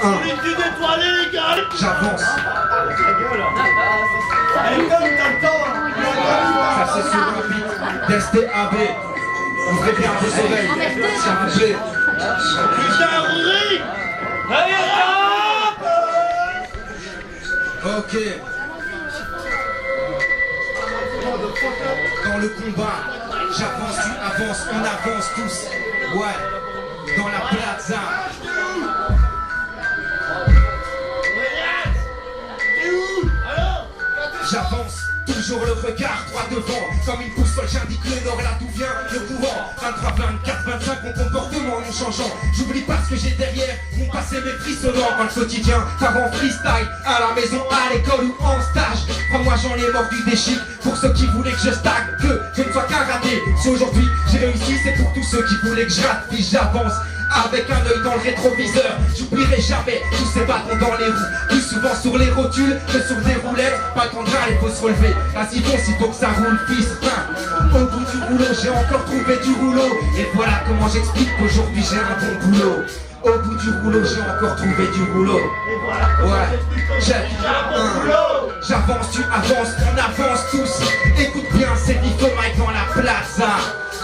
Solitude étoilée, les gars. J'avance. Ça c'est sur un beat d'STAB. Ouvrez bien vos oreilles, s'il vous plaît. Putain, Rory. Allez, Ok. Dans le combat, j'avance, tu avances, on avance tous. Ouais, dans la plaza. J'avance, toujours le regard droit devant. Comme une boussole, j'indique le nord, là d'où vient le courant. 23, 24, 25, mon comportement non changeant. J'oublie pas ce que j'ai derrière, mon passé m'est frissonnant. Quand le quotidien part en freestyle, à la maison, à l'école ou en stage. Crois-moi, j'en ai mordu des chiffres pour ceux qui voulaient que je stagne, que je ne sois qu'un raté. Si aujourd'hui j'ai réussi, c'est pour tous ceux qui voulaient que je rate. Puis j'avance avec un œil dans le rétroviseur. J'oublierai jamais tous ces bâtons dans les roues, plus souvent sur les rotules que sur des roulettes. Pas de contrat, il faut se relever. Vas-y bon, s'il faut que ça roule, fils. Au bout du rouleau, j'ai encore trouvé du rouleau. Et voilà comment j'explique qu'aujourd'hui j'ai un bon boulot. Au bout du rouleau, j'ai encore trouvé du rouleau. Ouais, check. J'avance, tu avances, on avance tous. Écoute bien, c'est Vifo Mike dans la plaza.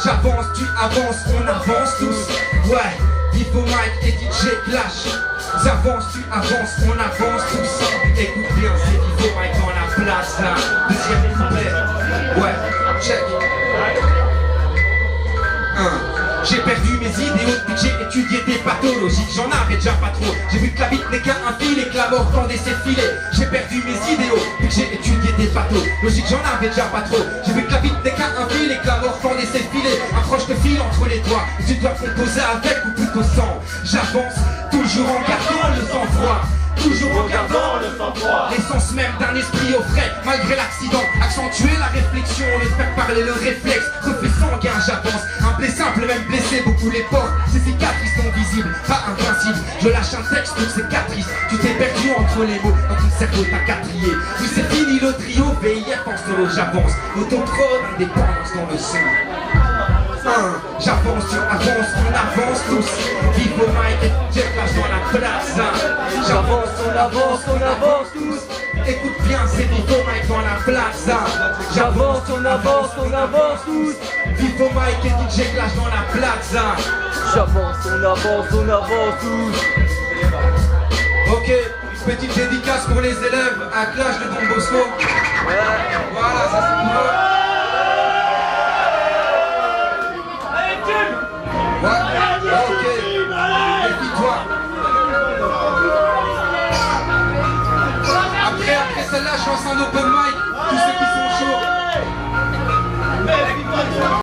J'avance, tu avances, on avance tous. Ouais, Vifo Mike et DJ Clash. J'avance, tu avances, on avance tous. Écoute bien, c'est Vifo Mike dans la plaza. Deuxième couplet. Ouais, check. J'ai perdu mes idéaux depuis que j'ai étudié des pathologies. J'en avais déjà pas trop. J'ai vu que la vie n'est qu'un fil et que la mort tendait ses filets. J'ai perdu mes idéaux depuis que j'ai étudié des pathologies. J'en avais déjà pas trop. J'ai vu que la vie n'est qu'un fil et que la mort tendait ses filets. Accroche le fil entre les doigts. Tu dois composer avec ou plutôt sans. J'avance toujours en gardant le sang-froid. Toujours en gardant le sang-froid. L'essence même d'un esprit au frais. Malgré l'accident, accentuer la réflexion, les faire parler le réflexe. Refait sanguin, j'avance. Un blé simple, même blessé, beaucoup les portes. Ces cicatrices sont visibles, pas invincibles. Je lâche un texte pour cicatrices. Tu t'es perdu entre les mots, dans ton cerveau t'as quatrié. Oui c'est fini le trio, VIF en solo, j'avance. Autoprod, indépendance dans le son. J'avance, tu avances, on avance tous. Vifo Mike et Jet Clash dans la plaza. J'avance, on avance tous. Écoute bien, c'est Vifo Mike dans la plaza. J'avance, on avance tous. Vifo Mike et DJ Clash dans la plaza. J'avance, on avance tous. Ok, petite dédicace pour les élèves à Clash de Don Bosco. Voilà, ça c'est pour eux. Ouais, ok, méfie-toi. Après celle-là, je lance un open mic.